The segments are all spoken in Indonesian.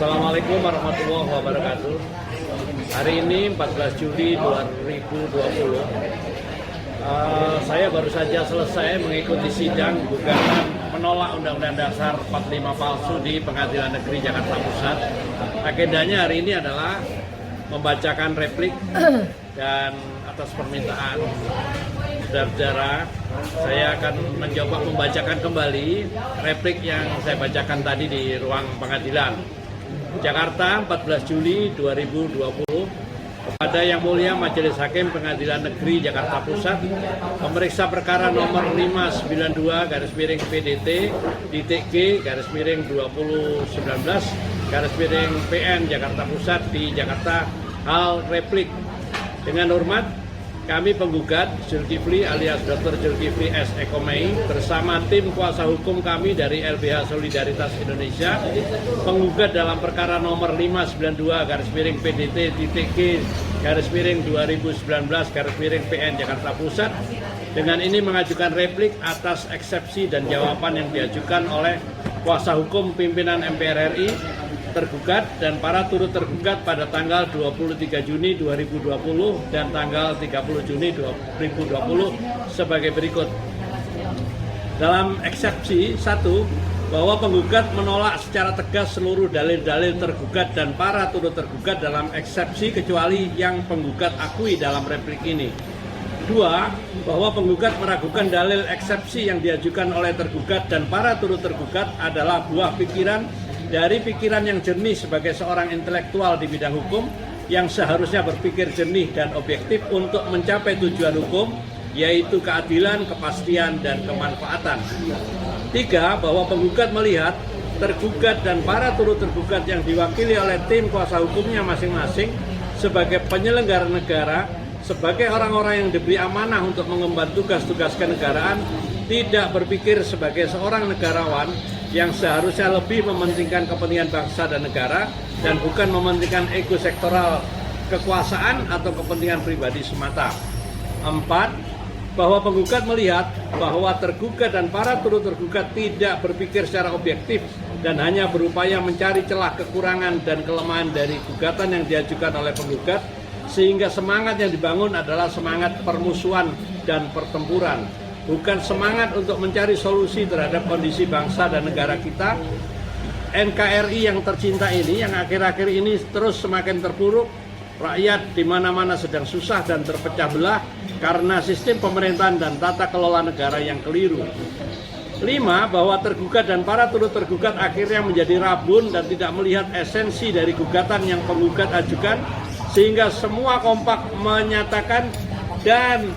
Assalamualaikum warahmatullahi wabarakatuh. Hari ini 14 Juli 2020, saya baru saja selesai mengikuti sidang gugatan menolak Undang-Undang Dasar 45 palsu di Pengadilan Negeri Jakarta Pusat. Agendanya hari ini adalah membacakan replik dan atas permintaan saudara-saudara, saya akan mencoba membacakan kembali replik yang saya bacakan tadi di ruang pengadilan. Jakarta, 14 Juli 2020. Kepada Yang Mulia Majelis Hakim Pengadilan Negeri Jakarta Pusat, pemeriksa perkara nomor 592/PDT-G/2019/PN Jakarta Pusat di Jakarta, hal replik. Dengan hormat, kami penggugat Zulkifli alias Dr. Zulkifli S. Ekomei bersama tim kuasa hukum kami dari LBH Solidaritas Indonesia, penggugat dalam perkara nomor 592/PDT-G/2019/PN Jakarta Pusat, dengan ini mengajukan replik atas eksepsi dan jawaban yang diajukan oleh kuasa hukum pimpinan MPR RI, tergugat dan para turut tergugat pada tanggal 23 Juni 2020 dan tanggal 30 Juni 2020 sebagai berikut. Dalam eksepsi 1, bahwa penggugat menolak secara tegas seluruh dalil-dalil tergugat dan para turut tergugat dalam eksepsi kecuali yang penggugat akui dalam replik ini. 2, bahwa penggugat meragukan dalil eksepsi yang diajukan oleh tergugat dan para turut tergugat adalah buah pikiran dari pikiran yang jernih sebagai seorang intelektual di bidang hukum yang seharusnya berpikir jernih dan objektif untuk mencapai tujuan hukum, yaitu keadilan, kepastian, dan kemanfaatan. 3, bahwa penggugat melihat tergugat dan para turut tergugat yang diwakili oleh tim kuasa hukumnya masing-masing sebagai penyelenggara negara, sebagai orang-orang yang diberi amanah untuk mengemban tugas-tugas kenegaraan, tidak berpikir sebagai seorang negarawan yang seharusnya lebih mementingkan kepentingan bangsa dan negara dan bukan mementingkan ego sektoral kekuasaan atau kepentingan pribadi semata. 4, bahwa penggugat melihat bahwa tergugat dan para turut tergugat tidak berpikir secara objektif dan hanya berupaya mencari celah kekurangan dan kelemahan dari gugatan yang diajukan oleh penggugat, sehingga semangat yang dibangun adalah semangat permusuhan dan pertempuran, bukan semangat untuk mencari solusi terhadap kondisi bangsa dan negara kita. NKRI yang tercinta ini, yang akhir-akhir ini terus semakin terpuruk, rakyat di mana-mana sedang susah dan terpecah belah karena sistem pemerintahan dan tata kelola negara yang keliru. 5, bahwa tergugat dan para turut tergugat akhirnya menjadi rabun dan tidak melihat esensi dari gugatan yang penggugat ajukan, sehingga semua kompak menyatakan dan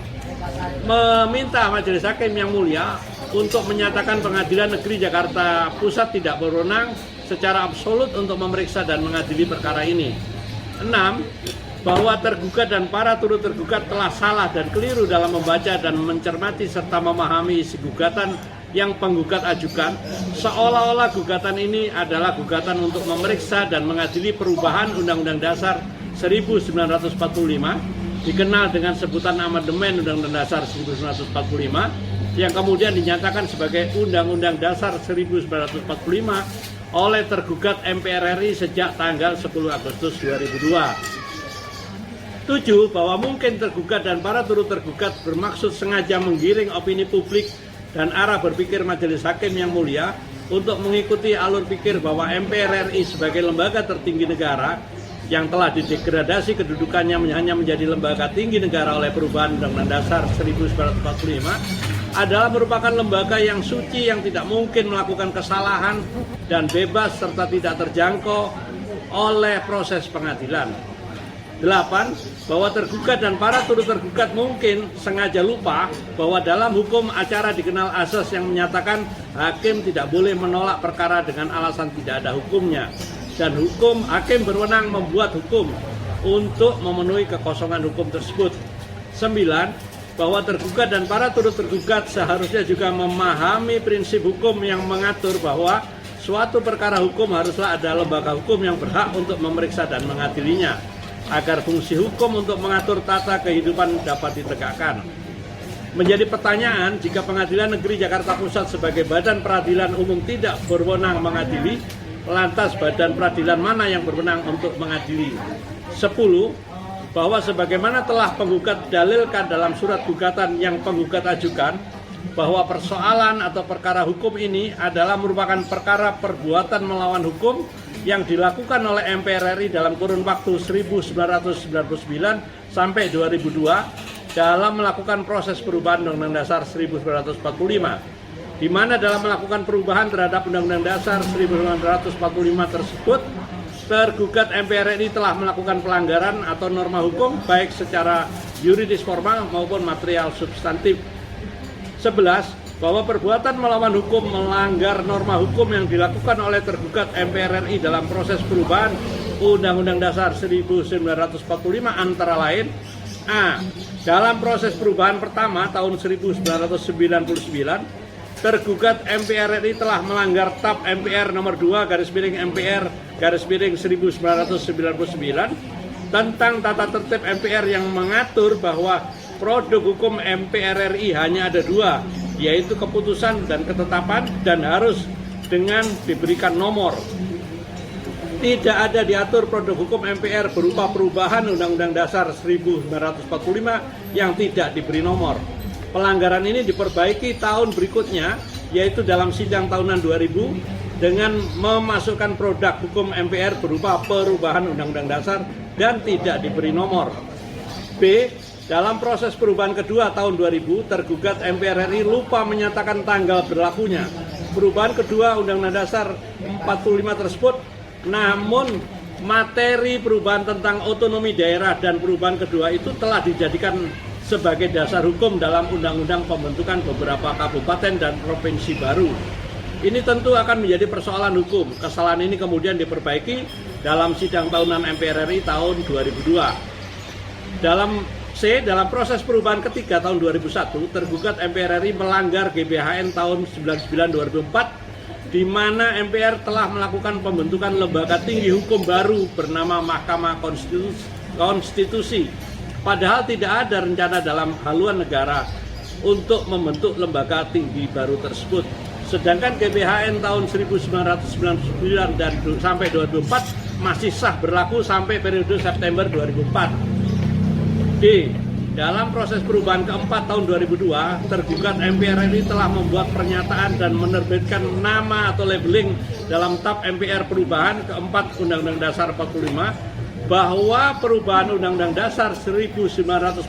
meminta Majelis Hakim yang mulia untuk menyatakan Pengadilan Negeri Jakarta Pusat tidak berwenang secara absolut untuk memeriksa dan mengadili perkara ini. 6, bahwa tergugat dan para turut tergugat telah salah dan keliru dalam membaca dan mencermati serta memahami isi gugatan yang penggugat ajukan, seolah-olah gugatan ini adalah gugatan untuk memeriksa dan mengadili perubahan Undang-Undang Dasar 1945, dikenal dengan sebutan amandemen Undang-Undang Dasar 1945, yang kemudian dinyatakan sebagai Undang-Undang Dasar 1945 oleh tergugat MPR RI sejak tanggal 10 Agustus 2002. 7, bahwa mungkin tergugat dan para turut tergugat bermaksud sengaja menggiring opini publik dan arah berpikir Majelis Hakim yang mulia untuk mengikuti alur pikir bahwa MPR RI sebagai lembaga tertinggi negara yang telah didegradasi kedudukannya hanya menjadi lembaga tinggi negara oleh perubahan Undang-Undang Dasar 1945 adalah merupakan lembaga yang suci yang tidak mungkin melakukan kesalahan dan bebas serta tidak terjangkau oleh proses pengadilan. 8, bahwa tergugat dan para turut tergugat mungkin sengaja lupa bahwa dalam hukum acara dikenal asas yang menyatakan hakim tidak boleh menolak perkara dengan alasan tidak ada hukumnya, dan hakim berwenang membuat hukum untuk memenuhi kekosongan hukum tersebut. 9, bahwa tergugat dan para turut tergugat seharusnya juga memahami prinsip hukum yang mengatur bahwa suatu perkara hukum haruslah ada lembaga hukum yang berhak untuk memeriksa dan mengadilinya, agar fungsi hukum untuk mengatur tata kehidupan dapat ditegakkan. Menjadi pertanyaan, jika Pengadilan Negeri Jakarta Pusat sebagai badan peradilan umum tidak berwenang mengadili, lantas badan peradilan mana yang berwenang untuk mengadili. 10. Bahwa sebagaimana telah penggugat dalilkan dalam surat gugatan yang penggugat ajukan, bahwa persoalan atau perkara hukum ini adalah merupakan perkara perbuatan melawan hukum yang dilakukan oleh MPR RI dalam kurun waktu 1999 sampai 2002 dalam melakukan proses perubahan Undang-Undang Dasar 1945, di mana dalam melakukan perubahan terhadap Undang-Undang Dasar 1945 tersebut, tergugat MPR RI telah melakukan pelanggaran atau norma hukum baik secara yuridis formal maupun material substantif. 11. Bahwa perbuatan melawan hukum melanggar norma hukum yang dilakukan oleh tergugat MPR RI dalam proses perubahan Undang-Undang Dasar 1945 antara lain: A. Dalam proses perubahan pertama tahun 1999, tergugat MPR RI telah melanggar TAP MPR nomor 2/MPR/1999 tentang tata tertib MPR yang mengatur bahwa produk hukum MPR RI hanya ada dua, yaitu keputusan dan ketetapan, dan harus dengan diberikan nomor. Tidak ada diatur produk hukum MPR berupa perubahan Undang-Undang Dasar 1945 yang tidak diberi nomor. Pelanggaran ini diperbaiki tahun berikutnya, yaitu dalam sidang tahunan 2000 dengan memasukkan produk hukum MPR berupa perubahan Undang-Undang Dasar dan tidak diberi nomor. B. Dalam proses perubahan kedua tahun 2000, tergugat MPR RI lupa menyatakan tanggal berlakunya perubahan kedua Undang-Undang Dasar 45 tersebut, namun materi perubahan tentang otonomi daerah dan perubahan kedua itu telah dijadikan sebagai dasar hukum dalam Undang-Undang Pembentukan beberapa kabupaten dan provinsi baru. Ini tentu akan menjadi persoalan hukum. Kesalahan ini kemudian diperbaiki dalam sidang tahunan MPR RI tahun 2002. Dalam proses perubahan ketiga tahun 2001, tergugat MPR RI melanggar GBHN tahun 99/2004, di mana MPR telah melakukan pembentukan lembaga tinggi hukum baru bernama Mahkamah Konstitusi. Padahal tidak ada rencana dalam haluan negara untuk membentuk lembaga tinggi baru tersebut. Sedangkan GBHN tahun 1999 dan sampai 2004 masih sah berlaku sampai periode September 2004. D. Dalam proses perubahan keempat tahun 2002, tergugat MPR RI telah membuat pernyataan dan menerbitkan nama atau labeling dalam TAP MPR perubahan keempat Undang-Undang Dasar 45 bahwa perubahan Undang-Undang Dasar 1945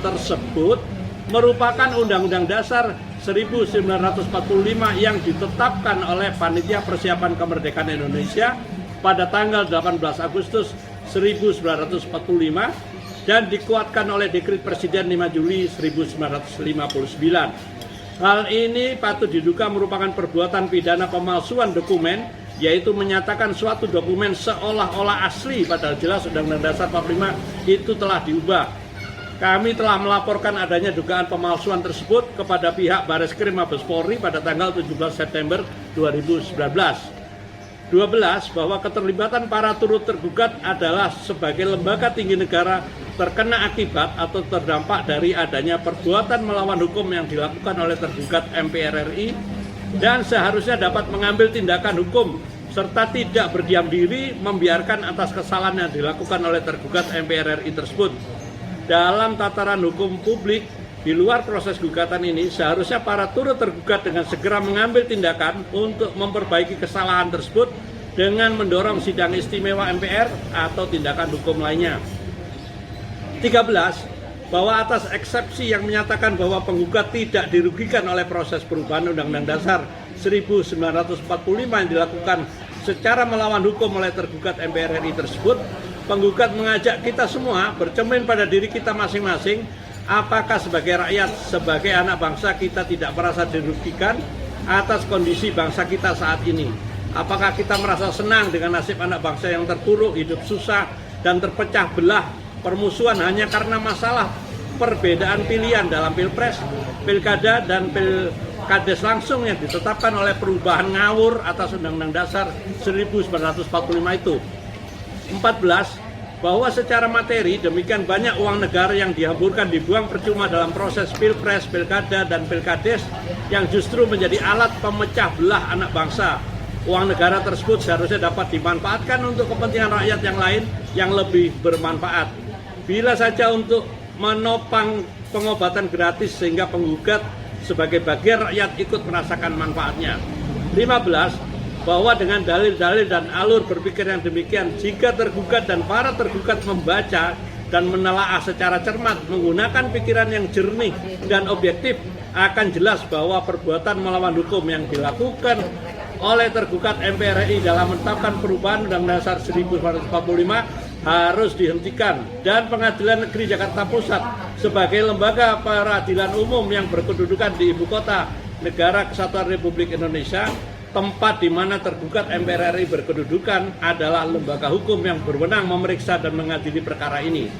tersebut merupakan Undang-Undang Dasar 1945 yang ditetapkan oleh Panitia Persiapan Kemerdekaan Indonesia pada tanggal 18 Agustus 1945 dan dikuatkan oleh Dekret Presiden 5 Juli 1959. Hal ini patut diduga merupakan perbuatan pidana pemalsuan dokumen, yaitu menyatakan suatu dokumen seolah-olah asli padahal jelas Undang-Undang Dasar 45 itu telah diubah. Kami telah melaporkan adanya dugaan pemalsuan tersebut kepada pihak Bareskrim Mabes Polri pada tanggal 17 September 2019. 12. Bahwa keterlibatan para turut tergugat adalah sebagai lembaga tinggi negara terkena akibat atau terdampak dari adanya perbuatan melawan hukum yang dilakukan oleh tergugat MPR RI dan seharusnya dapat mengambil tindakan hukum serta tidak berdiam diri membiarkan atas kesalahan yang dilakukan oleh tergugat MPR RI tersebut. Dalam tataran hukum publik, di luar proses gugatan ini, seharusnya para turut tergugat dengan segera mengambil tindakan untuk memperbaiki kesalahan tersebut dengan mendorong sidang istimewa MPR atau tindakan hukum lainnya. 13. Bahwa atas eksepsi yang menyatakan bahwa penggugat tidak dirugikan oleh proses perubahan Undang-Undang Dasar 1945 yang dilakukan secara melawan hukum oleh tergugat MPR RI tersebut, penggugat mengajak kita semua bercermin pada diri kita masing-masing. Apakah sebagai rakyat, sebagai anak bangsa kita tidak merasa dirugikan atas kondisi bangsa kita saat ini? Apakah kita merasa senang dengan nasib anak bangsa yang terpuruk, hidup susah, dan terpecah belah permusuhan hanya karena masalah perbedaan pilihan dalam pilpres, pilkada, dan pilkades langsung yang ditetapkan oleh perubahan ngawur atas Undang-Undang Dasar 1945 itu? 14. Bahwa secara materi demikian banyak uang negara yang dihamburkan dibuang percuma dalam proses pilpres, pilkada, dan pilkades yang justru menjadi alat pemecah belah anak bangsa. uang negara tersebut seharusnya dapat dimanfaatkan untuk kepentingan rakyat yang lain yang lebih bermanfaat. Bila saja untuk menopang pengobatan gratis sehingga penggugat sebagai bagian rakyat ikut merasakan manfaatnya. 15. Bahwa dengan dalil-dalil dan alur berpikir yang demikian, jika tergugat dan para tergugat membaca dan menelaah secara cermat menggunakan pikiran yang jernih dan objektif, akan jelas bahwa perbuatan melawan hukum yang dilakukan oleh tergugat MPR RI dalam menetapkan perubahan Undang-Undang Dasar 1945 harus dihentikan, dan Pengadilan Negeri Jakarta Pusat sebagai lembaga peradilan umum yang berkedudukan di Ibu Kota Negara Kesatuan Republik Indonesia, tempat di mana tergugat MPR RI berkedudukan, adalah lembaga hukum yang berwenang memeriksa dan mengadili perkara ini.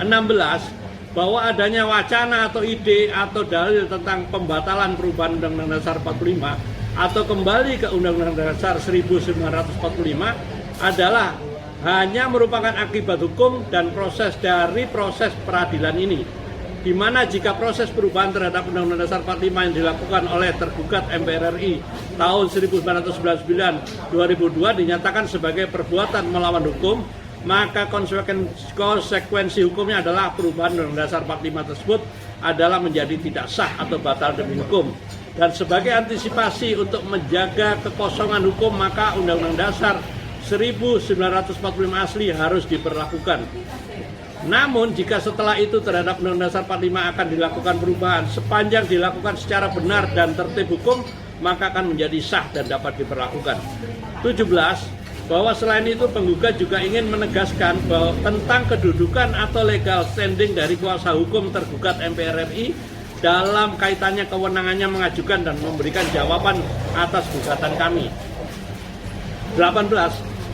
16. Bahwa adanya wacana atau ide atau dalil tentang pembatalan perubahan Undang-Undang Dasar 45 atau kembali ke Undang-Undang Dasar 1945 adalah hanya merupakan akibat hukum dan proses dari proses peradilan ini, di mana jika proses perubahan terhadap Undang-Undang Dasar 45 yang dilakukan oleh tergugat MPR RI tahun 1999-2002 dinyatakan sebagai perbuatan melawan hukum, maka konsekuensi hukumnya adalah perubahan Undang-Undang Dasar 45 tersebut adalah menjadi tidak sah atau batal demi hukum. Dan sebagai antisipasi untuk menjaga kekosongan hukum, maka Undang-Undang Dasar 1945 asli harus diberlakukan. Namun jika setelah itu terhadap Undang-Undang Dasar 45 akan dilakukan perubahan, sepanjang dilakukan secara benar dan tertib hukum, maka akan menjadi sah dan dapat diberlakukan. 17. Bahwa selain itu penggugat juga ingin menegaskan bahwa tentang kedudukan atau legal standing dari kuasa hukum tergugat MPR RI dalam kaitannya kewenangannya mengajukan dan memberikan jawaban atas gugatan kami. 18.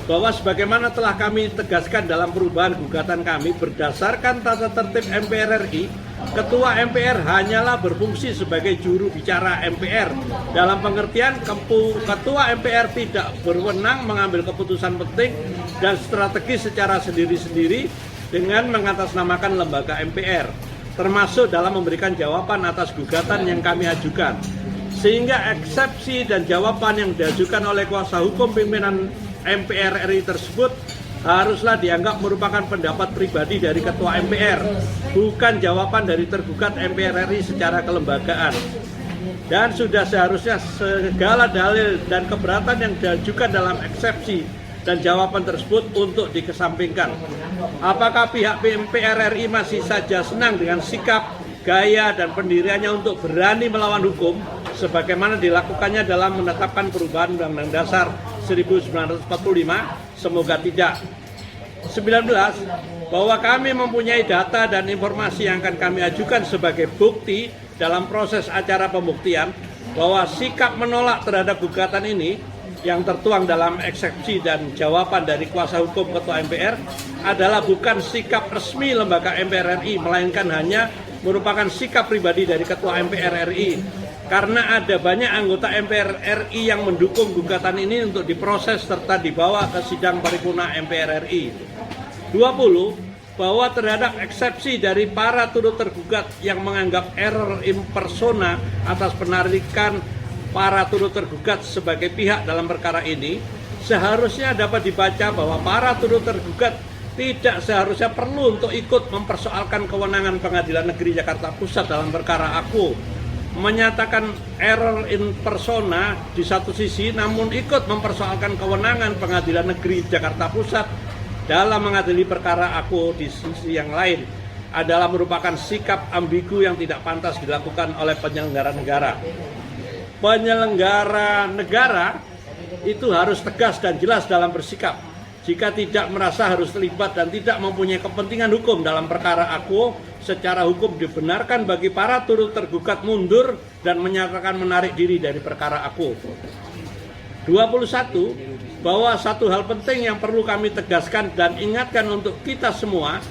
Bahwa sebagaimana telah kami tegaskan dalam perubahan gugatan kami, berdasarkan tata tertib MPR RI, Ketua MPR hanyalah berfungsi sebagai juru bicara MPR. Dalam pengertian, Ketua MPR tidak berwenang mengambil keputusan penting dan strategis secara sendiri-sendiri dengan mengatasnamakan lembaga MPR, termasuk dalam memberikan jawaban atas gugatan yang kami ajukan. Sehingga eksepsi dan jawaban yang diajukan oleh kuasa hukum pimpinan MPR RI tersebut haruslah dianggap merupakan pendapat pribadi dari Ketua MPR, bukan jawaban dari tergugat MPR RI secara kelembagaan. Dan sudah seharusnya segala dalil dan keberatan yang diajukan dalam eksepsi dan jawaban tersebut untuk dikesampingkan. Apakah pihak MPR RI masih saja senang dengan sikap, gaya, dan pendiriannya untuk berani melawan hukum sebagaimana dilakukannya dalam menetapkan perubahan Undang-Undang Dasar 1945? Semoga tidak. 19. Bahwa kami mempunyai data dan informasi yang akan kami ajukan sebagai bukti dalam proses acara pembuktian bahwa sikap menolak terhadap gugatan ini yang tertuang dalam eksepsi dan jawaban dari kuasa hukum Ketua MPR adalah bukan sikap resmi lembaga MPR RI, melainkan hanya merupakan sikap pribadi dari Ketua MPR RI. Karena ada banyak anggota MPR RI yang mendukung gugatan ini untuk diproses serta dibawa ke sidang paripurna MPR RI. 20. Bahwa terhadap eksepsi dari para turut tergugat yang menganggap error in persona atas penarikan para turut tergugat sebagai pihak dalam perkara ini, seharusnya dapat dibaca bahwa para turut tergugat tidak seharusnya perlu untuk ikut mempersoalkan kewenangan Pengadilan Negeri Jakarta Pusat dalam perkara aku menyatakan error in persona di satu sisi, namun ikut mempersoalkan kewenangan Pengadilan Negeri Jakarta Pusat dalam mengadili perkara aku di sisi yang lain adalah merupakan sikap ambigu yang tidak pantas dilakukan oleh penyelenggara negara. Penyelenggara negara itu harus tegas dan jelas dalam bersikap. Jika tidak merasa harus terlibat dan tidak mempunyai kepentingan hukum dalam perkara aku, secara hukum dibenarkan bagi para turut tergugat mundur dan menyatakan menarik diri dari perkara aku. 21. Bahwa satu hal penting yang perlu kami tegaskan dan ingatkan untuk kita semua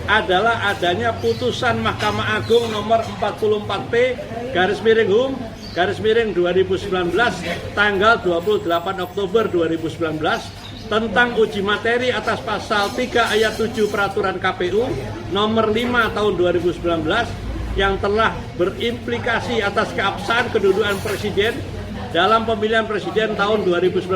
adalah adanya putusan Mahkamah Agung nomor 44P/HUM/2019 tanggal 28 Oktober 2019 tentang uji materi atas pasal 3 ayat 7 peraturan KPU nomor 5 tahun 2019 yang telah berimplikasi atas keabsahan kedudukan presiden dalam pemilihan presiden tahun 2019,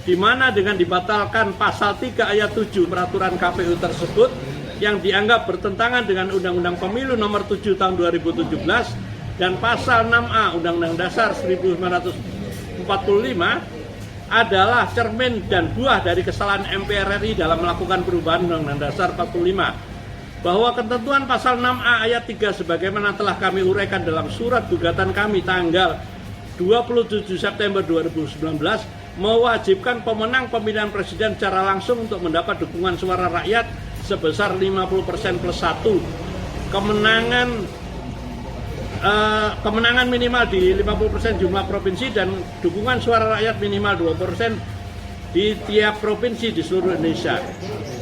di mana dengan dibatalkan pasal 3 ayat 7 peraturan KPU tersebut yang dianggap bertentangan dengan Undang-Undang Pemilu nomor 7 tahun 2017 dan pasal 6A Undang-Undang Dasar 1945 adalah cermin dan buah dari kesalahan MPR RI dalam melakukan perubahan Undang-Undang Dasar 45, bahwa ketentuan pasal 6A ayat 3 sebagaimana telah kami uraikan dalam surat gugatan kami tanggal 27 September 2019 mewajibkan pemenang pemilihan presiden secara langsung untuk mendapat dukungan suara rakyat sebesar 50% plus 1. Kemenangan minimal di 50% jumlah provinsi dan dukungan suara rakyat minimal 2% di tiap provinsi di seluruh Indonesia.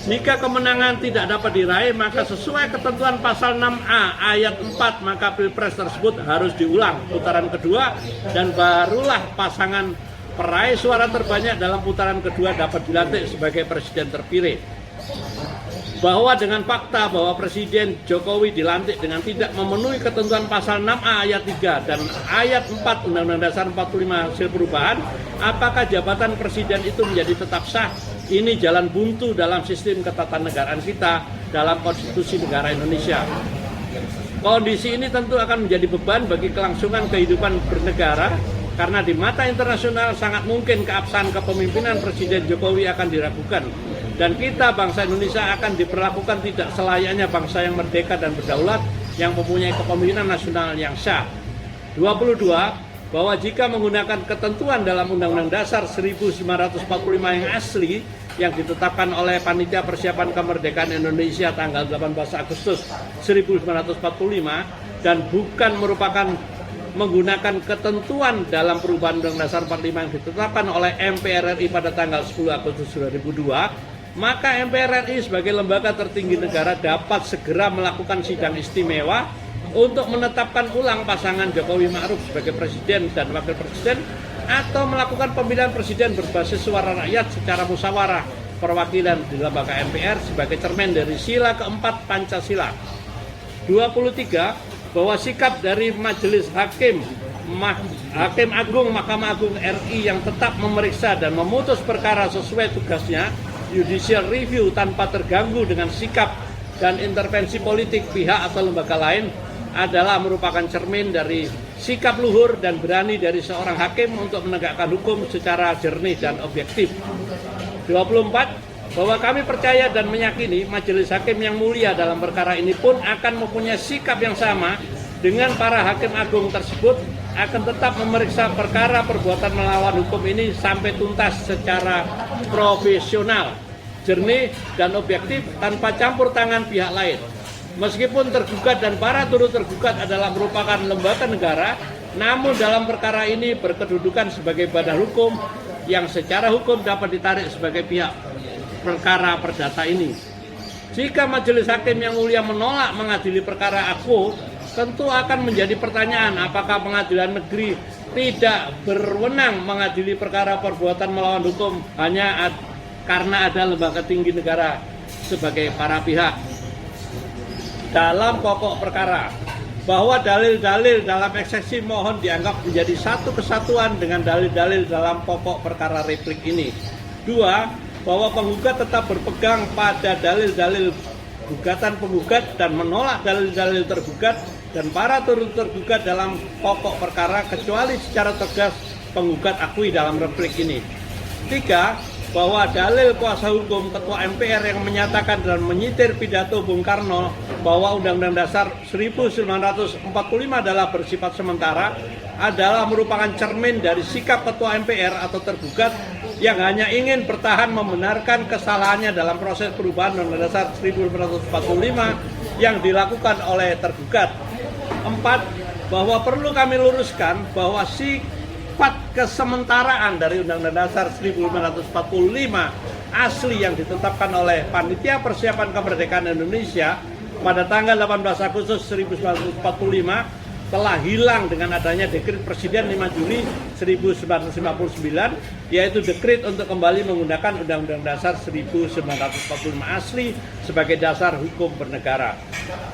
Jika kemenangan tidak dapat diraih, maka sesuai ketentuan pasal 6A ayat 4, maka Pilpres tersebut harus diulang putaran kedua dan barulah pasangan peraih suara terbanyak dalam putaran kedua dapat dilantik sebagai presiden terpilih. Bahwa dengan fakta bahwa Presiden Jokowi dilantik dengan tidak memenuhi ketentuan pasal 6A ayat 3 dan ayat 4 Undang-Undang Dasar 45 hasil perubahan, apakah jabatan presiden itu menjadi tetap sah? Ini jalan buntu dalam sistem ketatanegaraan kita dalam konstitusi negara Indonesia. Kondisi ini tentu akan menjadi beban bagi kelangsungan kehidupan bernegara, karena di mata internasional sangat mungkin keabsahan kepemimpinan Presiden Jokowi akan diragukan. Dan kita bangsa Indonesia akan diperlakukan tidak selayaknya bangsa yang merdeka dan berdaulat yang mempunyai kepemimpinan nasional yang sah. 22. Bahwa jika menggunakan ketentuan dalam Undang-Undang Dasar 1945 yang asli yang ditetapkan oleh Panitia Persiapan Kemerdekaan Indonesia tanggal 18 Agustus 1945 dan bukan merupakan menggunakan ketentuan dalam perubahan Undang-Undang Dasar 45 yang ditetapkan oleh MPR RI pada tanggal 10 Agustus 2002, maka MPR RI sebagai lembaga tertinggi negara dapat segera melakukan sidang istimewa untuk menetapkan ulang pasangan Jokowi Ma'ruf sebagai presiden dan wakil presiden atau melakukan pemilihan presiden berbasis suara rakyat secara musyawarah perwakilan di lembaga MPR sebagai cermin dari sila keempat Pancasila. 23. Bahwa sikap dari Majelis Hakim Agung Mahkamah Agung RI yang tetap memeriksa dan memutus perkara sesuai tugasnya, judicial review tanpa terganggu dengan sikap dan intervensi politik pihak atau lembaga lain, adalah merupakan cermin dari sikap luhur dan berani dari seorang hakim untuk menegakkan hukum secara jernih dan objektif. 24. Bahwa kami percaya dan meyakini majelis hakim yang mulia dalam perkara ini pun akan mempunyai sikap yang sama dengan para hakim agung tersebut, akan tetap memeriksa perkara perbuatan melawan hukum ini sampai tuntas secara profesional, jernih dan objektif tanpa campur tangan pihak lain. Meskipun tergugat dan para turut tergugat adalah merupakan lembaga negara, namun dalam perkara ini berkedudukan sebagai badan hukum yang secara hukum dapat ditarik sebagai pihak perkara perdata ini. Jika majelis hakim yang mulia menolak mengadili perkara aku, tentu akan menjadi pertanyaan apakah pengadilan negeri tidak berwenang mengadili perkara perbuatan melawan hukum hanya karena ada lembaga tinggi negara sebagai para pihak. Dalam pokok perkara, bahwa dalil-dalil dalam eksepsi mohon dianggap menjadi satu kesatuan dengan dalil-dalil dalam pokok perkara replik ini. 2. Bahwa penggugat tetap berpegang pada dalil-dalil gugatan penggugat dan menolak dalil-dalil tergugat dan para turut tergugat dalam pokok perkara kecuali secara tegas penggugat akui dalam replik ini. 3. Bahwa dalil kuasa hukum Ketua MPR yang menyatakan dan menyitir pidato Bung Karno bahwa Undang-Undang Dasar 1945 adalah bersifat sementara adalah merupakan cermin dari sikap Ketua MPR atau tergugat yang hanya ingin bertahan membenarkan kesalahannya dalam proses perubahan Undang-Undang Dasar 1945 yang dilakukan oleh tergugat. 4. Bahwa perlu kami luruskan bahwa sifat kesementaraan dari Undang-Undang Dasar 1945 asli yang ditetapkan oleh Panitia Persiapan Kemerdekaan Indonesia pada tanggal 18 Agustus 1945 telah hilang dengan adanya dekret Presiden 5 Juli 1959, yaitu dekret untuk kembali menggunakan Undang-Undang Dasar 1945 asli sebagai dasar hukum bernegara.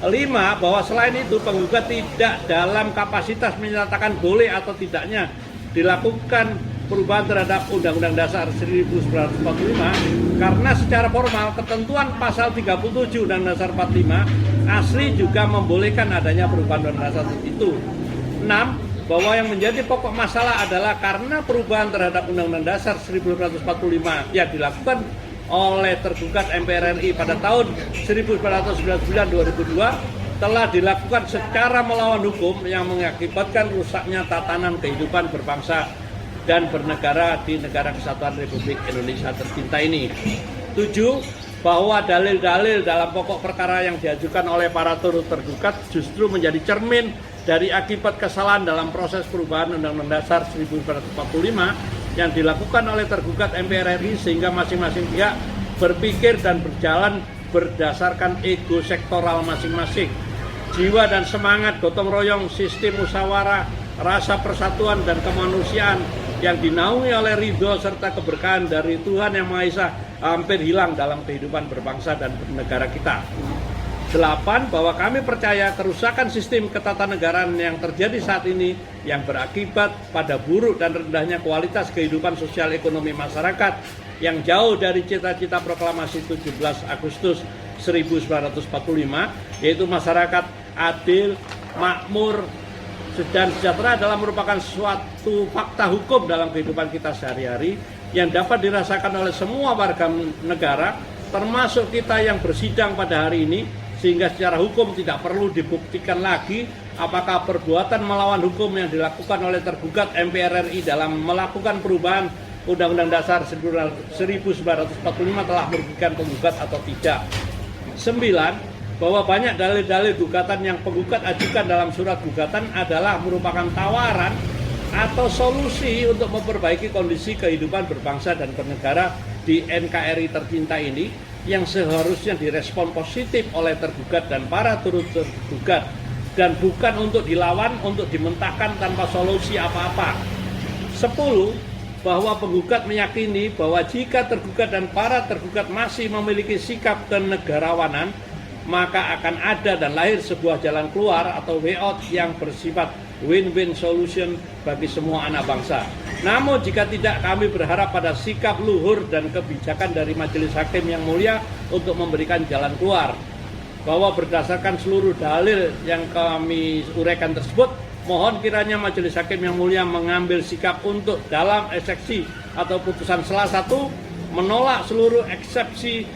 5. Bahwa selain itu penggugat tidak dalam kapasitas menyatakan boleh atau tidaknya dilakukan perubahan terhadap Undang-Undang Dasar 1945 karena secara formal ketentuan pasal 37 Undang-Undang Dasar 45 asli juga membolehkan adanya perubahan Undang-Undang Dasar itu. 6. Bahwa yang menjadi pokok masalah adalah karena perubahan terhadap Undang-Undang Dasar 1945 yang dilakukan oleh tergugat MPR RI pada tahun 1999-2002 telah dilakukan secara melawan hukum yang mengakibatkan rusaknya tatanan kehidupan berbangsa dan bernegara di Negara Kesatuan Republik Indonesia tercinta ini. 7. Bahwa dalil-dalil dalam pokok perkara yang diajukan oleh para turut tergugat justru menjadi cermin dari akibat kesalahan dalam proses perubahan Undang-Undang Dasar 1945 yang dilakukan oleh tergugat MPR RI sehingga masing-masing pihak berpikir dan berjalan berdasarkan ego sektoral masing-masing. Jiwa dan semangat gotong royong, sistem musyawarah, rasa persatuan dan kemanusiaan yang dinaungi oleh ridho serta keberkahan dari Tuhan Yang Maha Esa hampir hilang dalam kehidupan berbangsa dan bernegara kita. 8. Bahwa kami percaya kerusakan sistem ketatanegaraan yang terjadi saat ini yang berakibat pada buruk dan rendahnya kualitas kehidupan sosial ekonomi masyarakat yang jauh dari cita-cita proklamasi 17 Agustus 1945 yaitu masyarakat adil, makmur, dan sejahtera adalah merupakan suatu fakta hukum dalam kehidupan kita sehari-hari yang dapat dirasakan oleh semua warga negara termasuk kita yang bersidang pada hari ini, sehingga secara hukum tidak perlu dibuktikan lagi apakah perbuatan melawan hukum yang dilakukan oleh tergugat MPR RI dalam melakukan perubahan Undang-Undang Dasar 1945 telah merugikan penggugat atau tidak. 9. Bahwa banyak dalil-dalil gugatan yang penggugat ajukan dalam surat gugatan adalah merupakan tawaran atau solusi untuk memperbaiki kondisi kehidupan berbangsa dan bernegara di NKRI tercinta ini yang seharusnya direspon positif oleh tergugat dan para turut tergugat dan bukan untuk dilawan, untuk dimentahkan tanpa solusi apa-apa. 10. Bahwa penggugat meyakini bahwa jika tergugat dan para tergugat masih memiliki sikap kenegarawanan, maka akan ada dan lahir sebuah jalan keluar atau way out yang bersifat win-win solution bagi semua anak bangsa. Namun jika tidak, kami berharap pada sikap luhur dan kebijakan dari Majelis Hakim yang mulia untuk memberikan jalan keluar. Bahwa berdasarkan seluruh dalil yang kami uraikan tersebut, mohon kiranya Majelis Hakim yang mulia mengambil sikap untuk dalam eksepsi atau putusan salah satu menolak seluruh eksepsi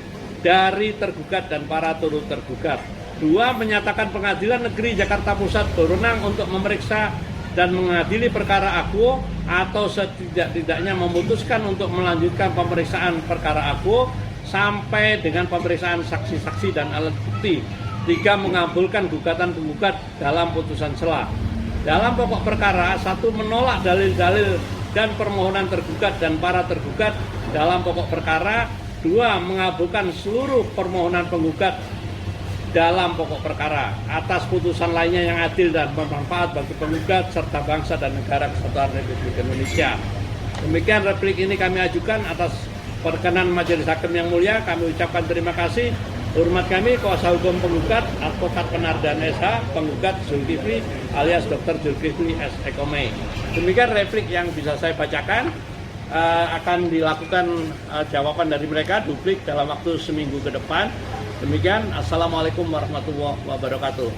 dari tergugat dan para turut tergugat. 2. Menyatakan Pengadilan Negeri Jakarta Pusat berwenang untuk memeriksa dan mengadili perkara akuo atau setidak-tidaknya memutuskan untuk melanjutkan pemeriksaan perkara akuo sampai dengan pemeriksaan saksi-saksi dan alat bukti. 3. Mengabulkan gugatan penggugat dalam putusan sela. Dalam pokok perkara, 1. Menolak dalil-dalil dan permohonan tergugat dan para tergugat dalam pokok perkara. 2. Mengabulkan seluruh permohonan penggugat dalam pokok perkara atas putusan lainnya yang adil dan bermanfaat bagi penggugat serta bangsa dan negara Kesatuan Republik Indonesia. Demikian replik ini kami ajukan atas perkenan Majelis Hakim yang mulia. Kami ucapkan terima kasih. Hormat kami kuasa hukum penggugat Advokat Penardan SH, penggugat Zulkifli alias Dr. Zulkifli S. Ekomei. Demikian replik yang bisa saya bacakan. Akan dilakukan jawaban dari mereka duplik dalam waktu seminggu ke depan. Demikian, Assalamualaikum warahmatullahi wabarakatuh.